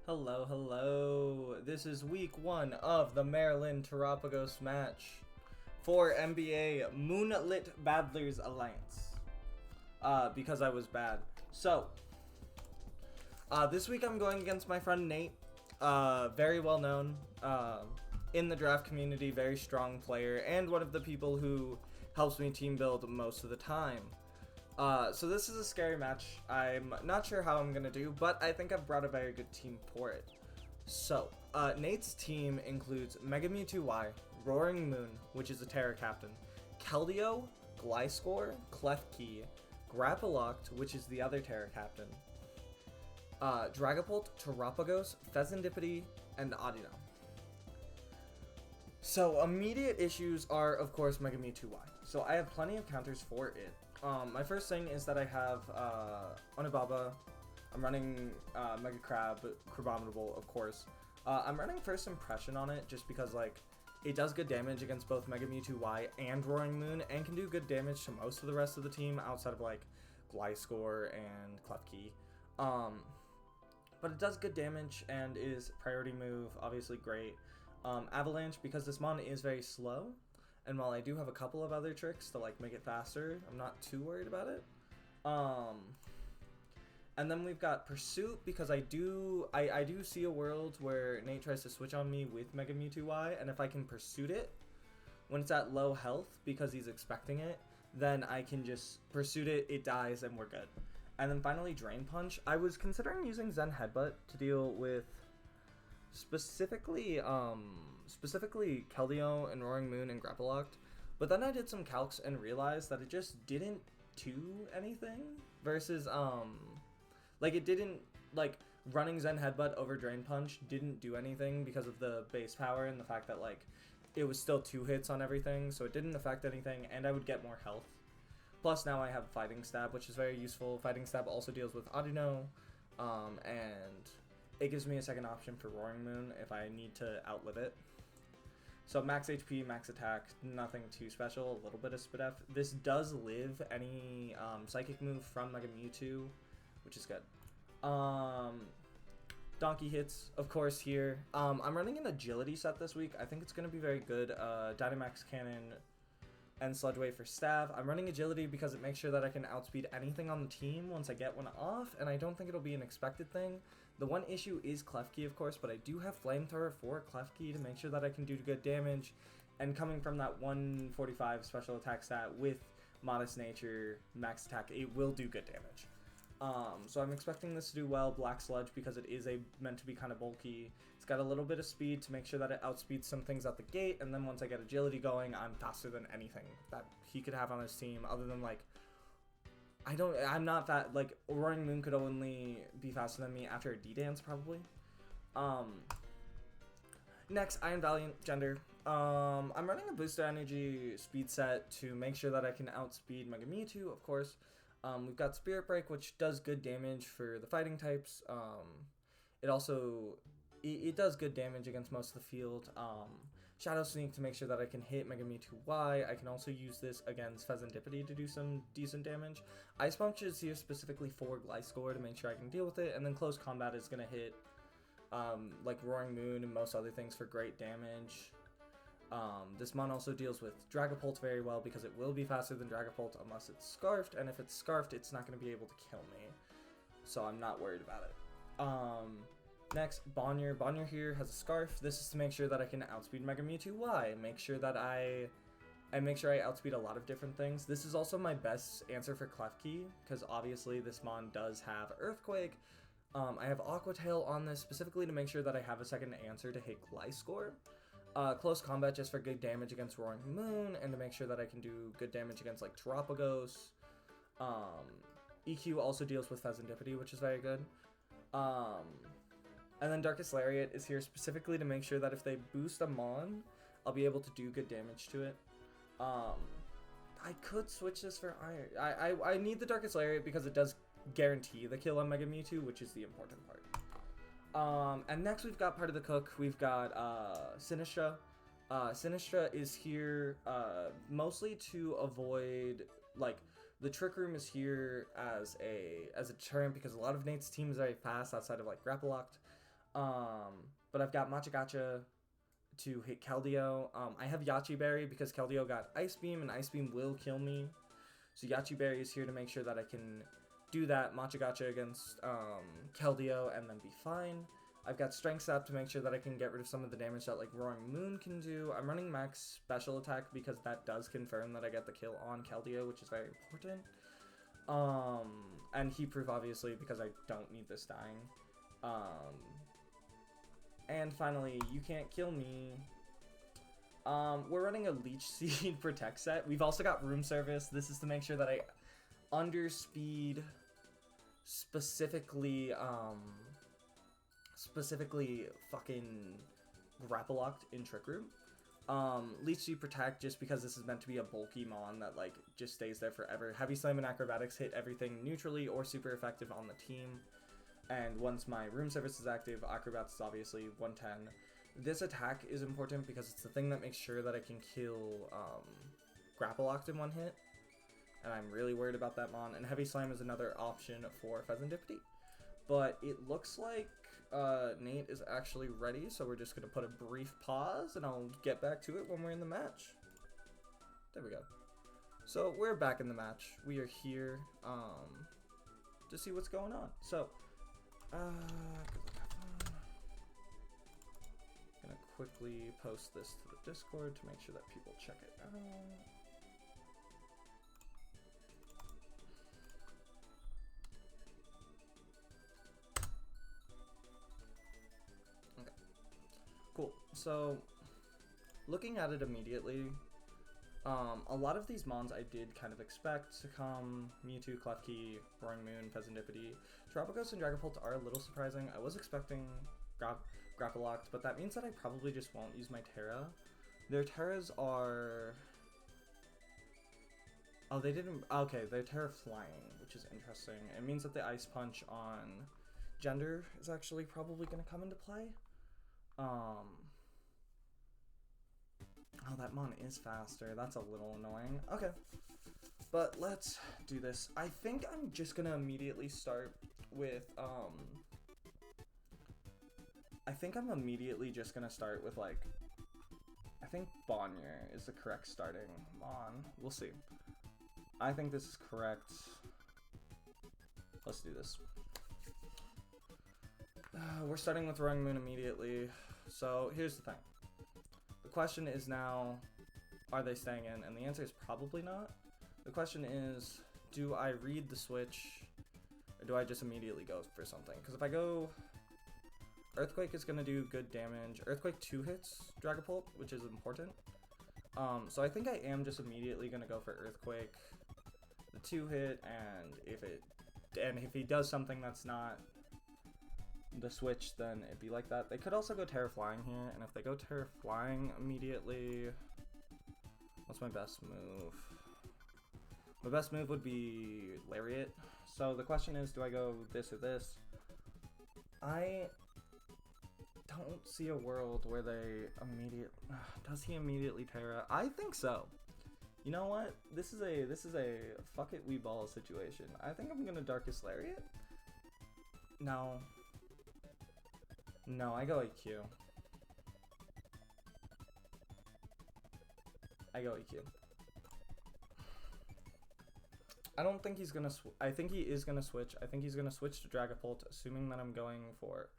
Hello, hello. This is week 1 of the Maryland Terrapagos match for MBA Moonlit Badlers Alliance. Because I was bad. So, this week I'm going against my friend Nate. Very well known in the draft community, very strong player, and one of the people who helps me team build most of the time. So this is a scary match. I'm not sure how I'm going to do, but I think I've brought a very good team for it. So, Nate's team includes Mega Mewtwo Y, Roaring Moon, which is a Terra Captain, Keldeo, Gliscor, Klefki, Grapploct, which is the other Terra Captain, Dragapult, Terrapagos, Pheasantipity, and Audino. So, immediate issues are, of course, Mega Mewtwo Y. So, I have plenty of counters for it. My first thing is that I have Onibaba. I'm running Mega Crab, Crabominable, of course. I'm running First Impression on it just because, like, it does good damage against both Mega Mewtwo Y and Roaring Moon, and can do good damage to most of the rest of the team outside of, like, Gliscor and Klefki. But it does good damage and is priority move, obviously great. Avalanche, because this mon is very slow. And while I do have a couple of other tricks to like make it faster, I'm not too worried about it. And then we've got Pursuit, because I do see a world where Nate tries to switch on me with Mega Mewtwo Y, and if I can Pursuit it when it's at low health because he's expecting it, then I can just Pursuit it, it dies, and we're good. And then finally Drain Punch. I was considering using Zen Headbutt to deal with specifically Keldeo and Roaring Moon and Grapploct, but then I did some calcs and realized that it just didn't do anything versus like it didn't, like, running Zen Headbutt over Drain Punch didn't do anything because of the base power and the fact that, like, it was still 2 hits on everything, so it didn't affect anything, and I would get more health. Plus now I have Fighting Stab, which is very useful. Fighting Stab also deals with Audino, and it gives me a second option for Roaring Moon if I need to outlive it. So max HP, max attack, nothing too special, a little bit of Spit F. This does live any Psychic move from Mega Mewtwo, which is good. Donkey hits, of course, here. I'm running an Agility set this week. I think it's going to be very good. Dynamax Cannon and Sludge Wave for Stab. I'm running Agility because it makes sure that I can outspeed anything on the team once I get one off, and I don't think it'll be an expected thing. The one issue is Klefki, of course, but I do have Flamethrower for Klefki to make sure that I can do good damage, and coming from that 145 special attack stat with Modest Nature, max attack, it will do good damage. So I'm expecting this to do well. Black Sludge, because it is meant to be kind of bulky. It's got a little bit of speed to make sure that it outspeeds some things out the gate, and then once I get Agility going, I'm faster than anything that he could have on his team, other than, like, I'm not that, like, Roaring Moon could only be faster than me after a D-Dance, probably. Next, Iron Valiant Gender. I'm running a Booster Energy speed set to make sure that I can outspeed Mega Mewtwo, of course. We've got Spirit Break, which does good damage for the fighting types. It also, it does good damage against most of the field. Shadow Sneak to make sure that I can hit Mega Mewtwo Y. I can also use this against Pheasantipity to do some decent damage. Ice Punch is here specifically for Gliscor to make sure I can deal with it. And then Close Combat is going to hit like Roaring Moon and most other things for great damage. This mon also deals with Dragapult very well because it will be faster than Dragapult unless it's Scarfed, and if it's Scarfed, it's not going to be able to kill me, so I'm not worried about it. Next, Bonnier. Bonnier here has a Scarf. This is to make sure that I can outspeed Mega Mewtwo Y, make sure that I outspeed a lot of different things. This is also my best answer for Klefki, because obviously this mon does have Earthquake. I have Aqua Tail on this specifically to make sure that I have a second answer to hit Gliscor. Close Combat just for good damage against Roaring Moon, and to make sure that I can do good damage against, like, Terrapagos. EQ also deals with Pheasantipity, which is very good. And then Darkest Lariat is here specifically to make sure that if they boost a mon, I'll be able to do good damage to it. I could switch this for Iron. I need the Darkest Lariat because it does guarantee the kill on Mega Mewtwo, which is the important part. And next we've got part of the cook. We've got Sinistra. Sinistra is here mostly to avoid, like, the Trick Room is here as a deterrent because a lot of Nate's team is very fast outside of, like, Grapploct. But I've got Machagacha to hit Keldeo. I have Yachi Berry because Keldeo got Ice Beam, and Ice Beam will kill me. So Yachi Berry is here to make sure that I can do that Machagacha against Keldeo and then be fine. I've got Strength Sap to make sure that I can get rid of some of the damage that like Roaring Moon can do. I'm running max special attack because that does confirm that I get the kill on Keldeo, which is very important. And Heat Proof obviously because I don't need this dying. And finally, You Can't Kill Me. We're running a Leech Seed Protect set. We've also got Room Service. This is to make sure that I underspeed specifically fucking Grapple Locked in Trick Room. Leech Seed Protect just because this is meant to be a bulky mon that like just stays there forever. Heavy Slam and Acrobatics hit everything neutrally or super effective on the team. And once my Room Service is active, Acrobats is obviously 110. This attack is important because it's the thing that makes sure that I can kill Grapple Locked in one hit. And I'm really worried about that mon. And Heavy Slam is another option for Pheasantipity. But it looks like Nate is actually ready, so we're just going to put a brief pause, and I'll get back to it when we're in the match. There we go. So we're back in the match. We are here to see what's going on. So, gonna quickly post this to the Discord to make sure that people check it out. Okay, cool. So, looking at it immediately, a lot of these mons I did kind of expect: Succumb, Mewtwo, Klefki, Roaring Moon, Pheasantipity. Terapagos and Dragapult are a little surprising. I was expecting Grapple Locked, but that means that I probably just won't use my Terra. Their Terras are... Oh, they didn't... Okay, they're Terra Flying, which is interesting. It means that the Ice Punch on Gender is actually probably going to come into play. Oh, that mon is faster. That's a little annoying. Okay. But let's do this. I think I'm just going to immediately start with, I think I'm immediately just going to start with, like, I think Bonnier is the correct starting mon. We'll see. I think this is correct. Let's do this. We're starting with Roaring Moon immediately. So here's the thing. The question is now, are they staying in? And the answer is probably not. The question is, do I read the switch, or do I just immediately go for something? Because if I go... Earthquake is going to do good damage. Earthquake 2 hits Dragapult, which is important. So I think I am just immediately going to go for Earthquake, the 2 hit, and if he does something that's not the switch, then it'd be like that. They could also go Terra Flying here, and if they go Terra Flying immediately, what's my best move? My best move would be Lariat. So the question is, do I go this or this? I don't see a world where they does he immediately Terra? I think so. You know what? This is a fuck it we ball situation. I think I'm gonna Darkest Lariat. No, I go EQ. I go EQ. I don't think he's gonna I think he is gonna switch. I think he's gonna switch to Dragapult, assuming that I'm going for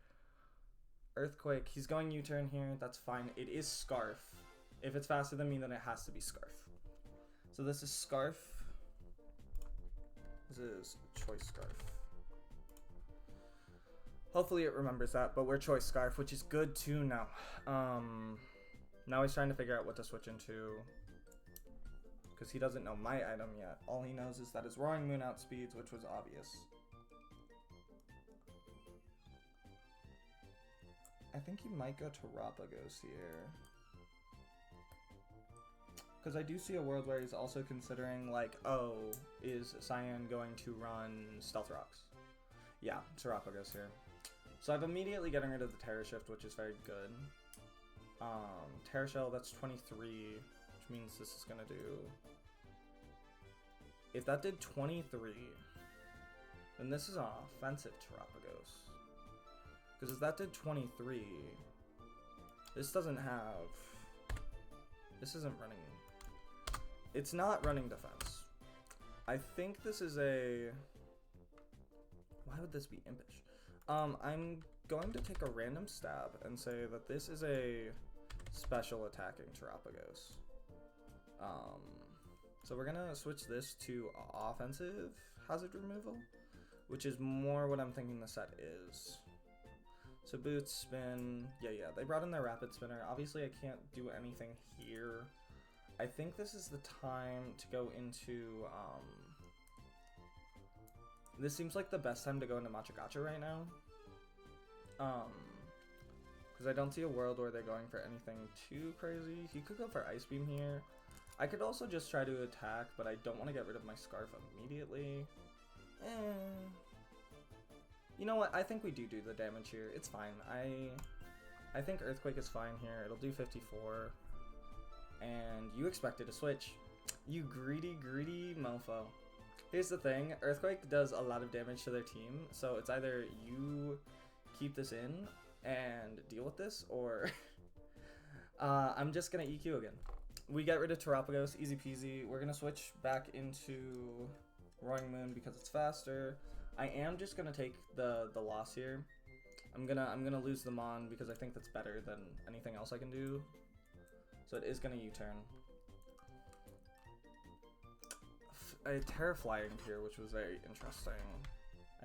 Earthquake. He's going U-turn here. That's fine. It is Scarf. If it's faster than me, then it has to be Scarf. So this is Scarf. This is Choice Scarf. Hopefully it remembers that, but we're Choice Scarf, which is good to know. Now he's trying to figure out what to switch into, because he doesn't know my item yet. All he knows is that his Roaring Moon outspeeds, which was obvious. I think he might go to Terapagos here. Because I do see a world where he's also considering, like, oh, is Cyan going to run Stealth Rocks? Yeah, Terapagos here. So I'm immediately getting rid of the Terra Shift, which is very good. Terra Shell, that's 23, which means this is going to do... If that did 23, then this is an offensive Terapagos. Because that did 23. This doesn't have... This isn't running... It's not running defense. I think this is a... Why would this be impish? I'm going to take a random stab and say that this is a special attacking Terapagos. So we're gonna switch this to offensive hazard removal, which is more what I'm thinking the set is. So boots, spin, yeah, they brought in their rapid spinner. Obviously I can't do anything here. I think this is the time to go into, this seems like the best time to go into Matcha Gotcha right now. Because I don't see a world where they're going for anything too crazy. He could go for Ice Beam here. I could also just try to attack, but I don't want to get rid of my Scarf immediately. You know what? I think we do the damage here. It's fine. I think Earthquake is fine here. It'll do 54. And you expected a switch. You greedy mofo. Here's the thing. Earthquake does a lot of damage to their team, so it's either you keep this in and deal with this, or I'm just going to EQ again. We get rid of Terapagos, easy peasy. We're going to switch back into Roaring Moon because it's faster. I am just going to take the loss here. I'm gonna lose the Mon because I think that's better than anything else I can do. So it is going to U-turn. A Terra Flying here, which was very interesting.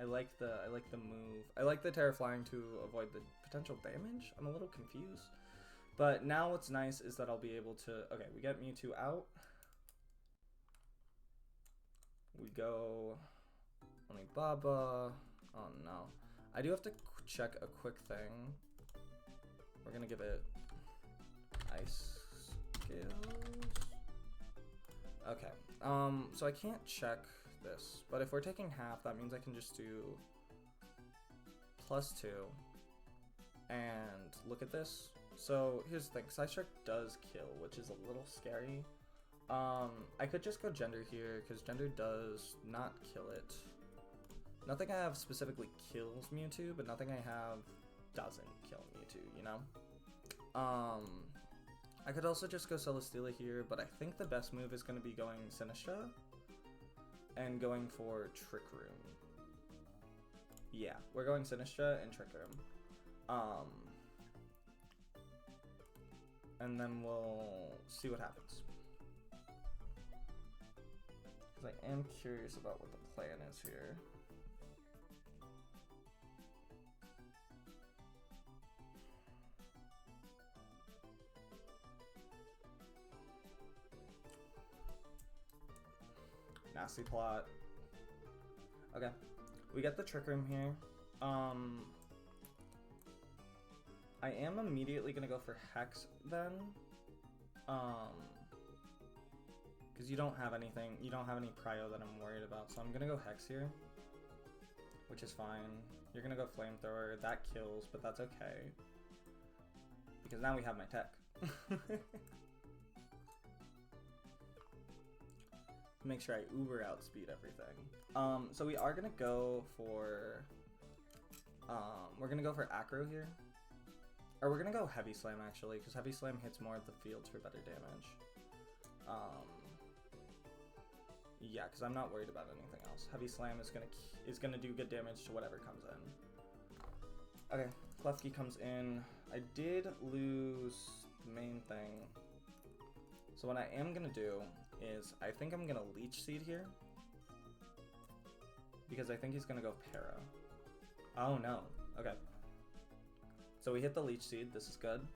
I like the move. I like the Terra Flying to avoid the potential damage. I'm a little confused. But now what's nice is that I'll be able to... Okay, we get Mewtwo out. We go... Only Baba. Oh no. I do have to check a quick thing. We're gonna give it... Ice Skills. Okay. So I can't check this. But if we're taking half, that means I can just do... +2. And look at this. So here's the thing, Psystrike does kill, which is a little scary. I could just go Gender here, because Gender does not kill it. Nothing I have specifically kills Mewtwo, but nothing I have doesn't kill Mewtwo, you know? I could also just go Celesteela here, but I think the best move is going to be going Sinistra and going for Trick Room. Yeah, we're going Sinistra and Trick Room. And then we'll see what happens. Because I am curious about what the plan is here. Nasty plot. Okay. We get the Trick Room here. I am immediately gonna go for Hex then. Because you don't have anything, you don't have any prio that I'm worried about. So I'm gonna go Hex here, which is fine. You're gonna go Flamethrower. That kills, but that's okay. Because now we have my tech. Make sure I uber outspeed everything. So we are gonna go for we're gonna go for Acro here. Or we're gonna go Heavy Slam actually, because Heavy Slam hits more of the fields for better damage. Yeah, because I'm not worried about anything else. Heavy Slam is gonna do good damage to whatever comes in. Okay, Klefki comes in. I did lose the main thing. So what I am gonna do is I think I'm gonna Leech Seed here. Because I think he's gonna go Para. Oh no. Okay. So we hit the Leech Seed. This is good.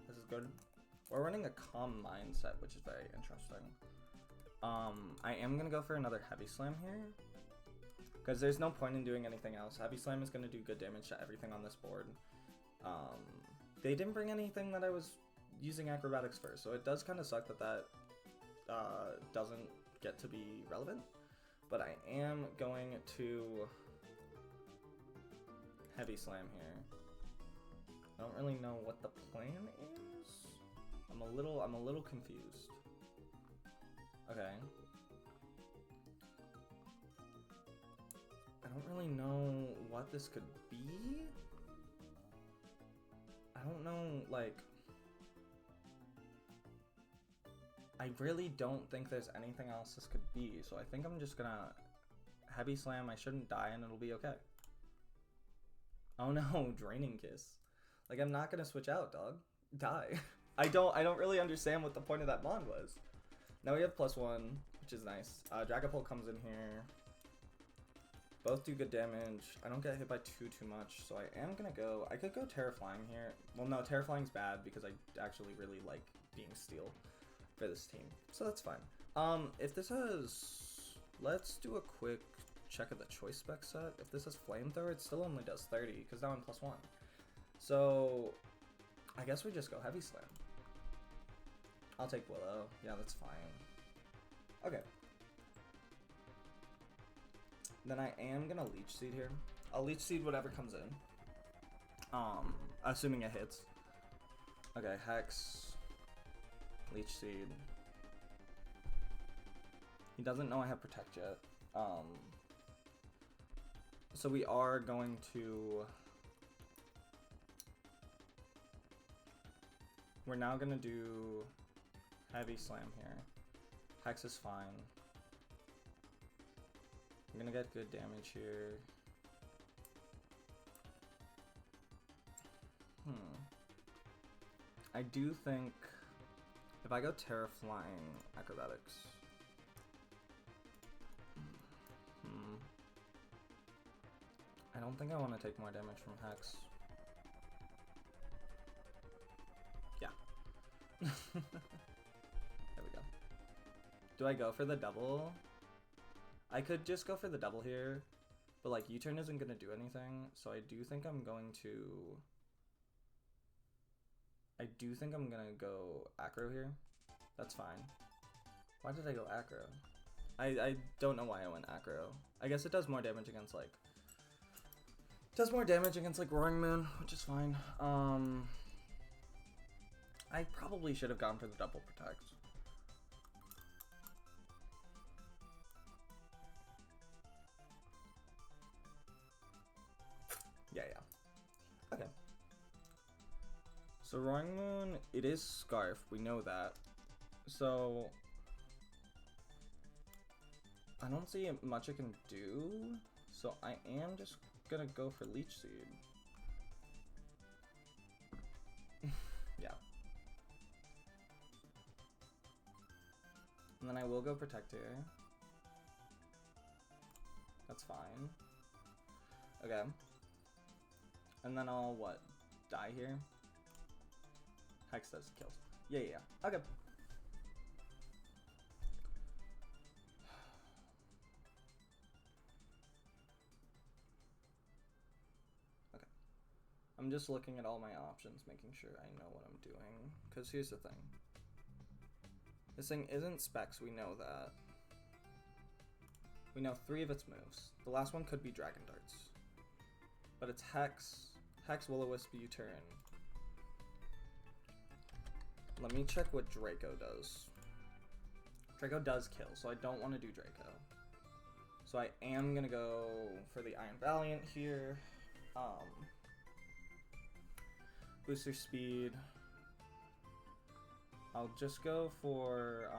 This is good. We're running a Calm Mindset, which is very interesting. I am gonna go for another Heavy Slam here. Because there's no point in doing anything else. Heavy Slam is gonna do good damage to everything on this board. They didn't bring anything that I was using Acrobatics for, so it does kind of suck that that doesn't get to be relevant. But I am going to Heavy Slam here. I don't really know what the plan is. I'm a little confused. Okay. I don't really know what this could be. like, I really don't think there's anything else this could be, so I think I'm just gonna heavy slam. I shouldn't die and it'll be okay. Oh no, Draining Kiss. Like, I'm not gonna switch out, dog. Die. I don't really understand what the point of that bond was. Now we have +1, which is nice. Dragapult comes in here. Both do good damage. I don't get hit by too much, so I am gonna go. I could go Terra Flying here. Well, no, Terra Flying's bad because I actually really like being Steel for this team, so that's fine. If this has, let's do a quick check of the choice spec set. If this has Flamethrower, it still only does 30 because now I'm +1. So I guess we just go Heavy Slam. I'll take Willow. Yeah, that's fine. Okay. Then I am gonna Leech Seed here. I'll Leech Seed whatever comes in. Assuming it hits. Okay, Hex. Leech Seed. He doesn't know I have Protect yet. So we are going to... We're now gonna do Heavy Slam here. Hex is fine. I'm gonna get good damage here. I do think if I go Terra Flying Acrobatics. I don't think I want to take more damage from Hex. Yeah. There we go. Do I go for the double? I could just go for the double here, but like U-turn isn't gonna do anything, so I do think I'm going to... I do think I'm gonna go Acro here. That's fine. Why did I go Acro? I don't know why I went Acro. I guess it does more damage against like... It does more damage against like Roaring Moon, which is fine. I probably should have gone for the double Protect. Yeah. Okay. So Roaring Moon, it is Scarf, we know that. So I don't see much it can do, so I am just gonna go for Leech Seed. Yeah. And then I will go Protect here. That's fine. Okay. And then I'll, what, die here? Hex does kills. Yeah. Okay. Okay. I'm just looking at all my options, making sure I know what I'm doing. Because here's the thing. This thing isn't Specs, we know that. We know 3 of its moves. The last one could be Dragon Darts. But it's Hex, Will-O-Wisp, U-turn. Let me check what Draco does. Draco does kill, so I don't want to do Draco. So I am gonna go for the Iron Valiant here. Booster speed. I'll just go for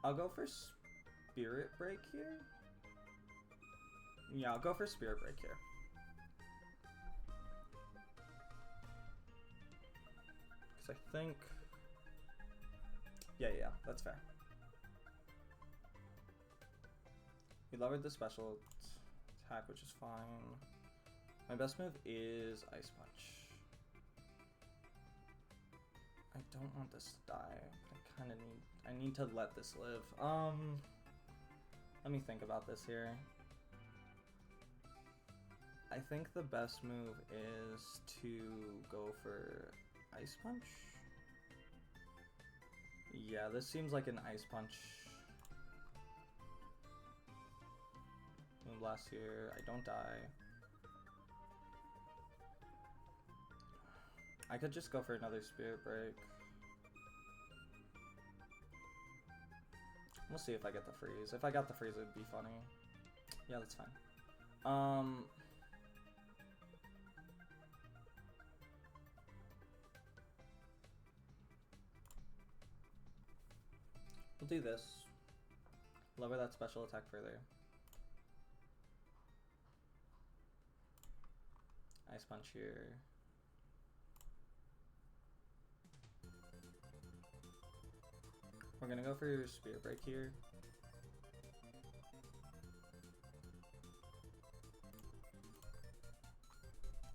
I'll go for Spirit Break here. Yeah, I'll go for Spirit Break here. Because I think... Yeah, that's fair. We lowered the special attack, which is fine. My best move is Ice Punch. I don't want this to die. I need to let this live. Let me think about this here. I think the best move is to go for Ice Punch. Yeah, this seems like an Ice Punch. Moonblast here. I don't die. I could just go for another Spirit Break. We'll see if I get the freeze. If I got the freeze, it would be funny. Yeah, that's fine. do this. Lower that special attack further. Ice Punch here. We're gonna go for Spirit Break here.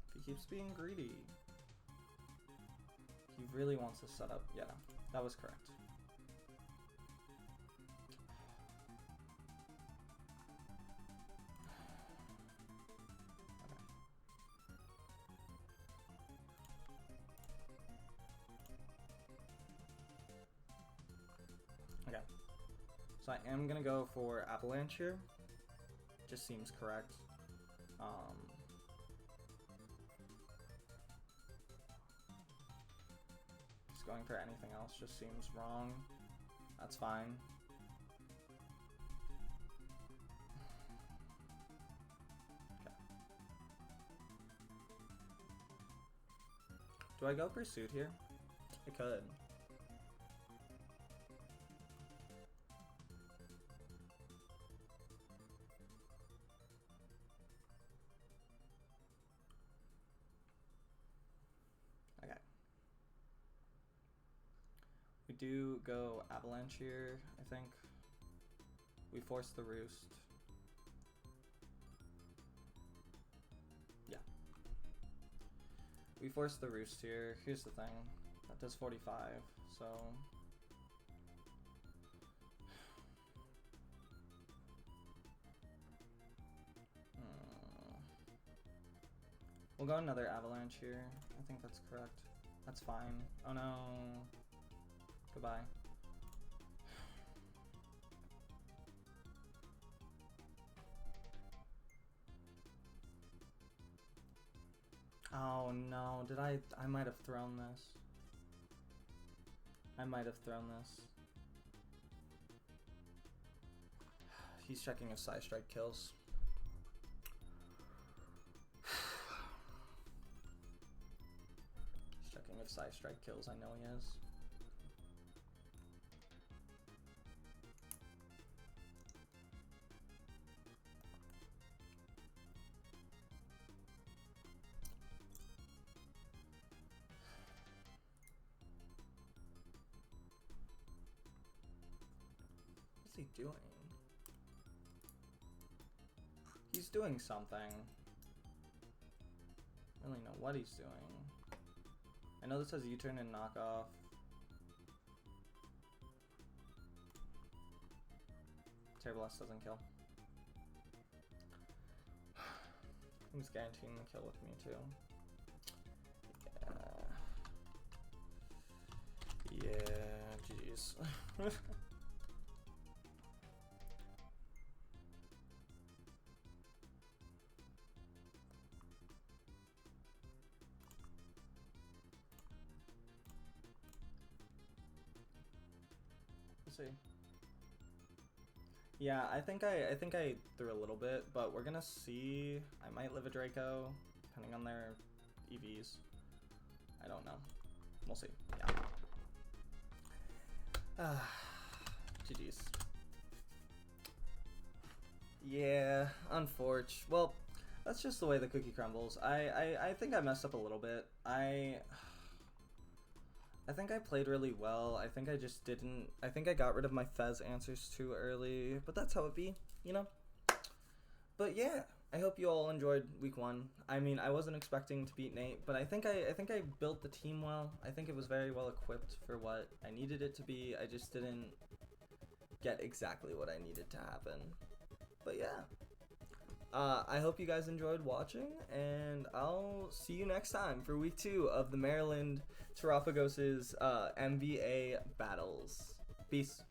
If he keeps being greedy. He really wants to set up. Yeah, that was correct. Okay. So I am gonna go for Avalanche here. Just seems correct. Just going for anything else just seems wrong. That's fine. Okay. Do I go Pursuit here? I could. We do go Avalanche here, I think. We force the Roost. Yeah. We force the Roost here. Here's the thing. That does 45, so... We'll go another Avalanche here. I think that's correct. That's fine. Oh no. Goodbye. Oh no, did I might have thrown this. I might have thrown this. He's checking if Psy Strike kills. He's checking if Psy Strike kills, I know he is. What's he doing? He's doing something. I don't really know what he's doing. I know this has U-turn and knockoff. Terrible S doesn't kill. He's guaranteeing the kill with me too. Yeah, jeez. See. Yeah, I think I threw a little bit, but we're gonna see. I might live a Draco, depending on their EVs. I don't know. We'll see. Yeah. GG's. Yeah, unfortunate. Well, that's just the way the cookie crumbles. I think I messed up a little bit. I think I played really well. I think I just didn't... I think I got rid of my Fez answers too early. But that's how it be, you know? But yeah, I hope you all enjoyed week 1. I mean, I wasn't expecting to beat Nate, but I think I built the team well. I think it was very well equipped for what I needed it to be. I just didn't get exactly what I needed to happen. But yeah. I hope you guys enjoyed watching, and I'll see you next time for week 2 of the Maryland Terrapagos' MBA battles. Peace.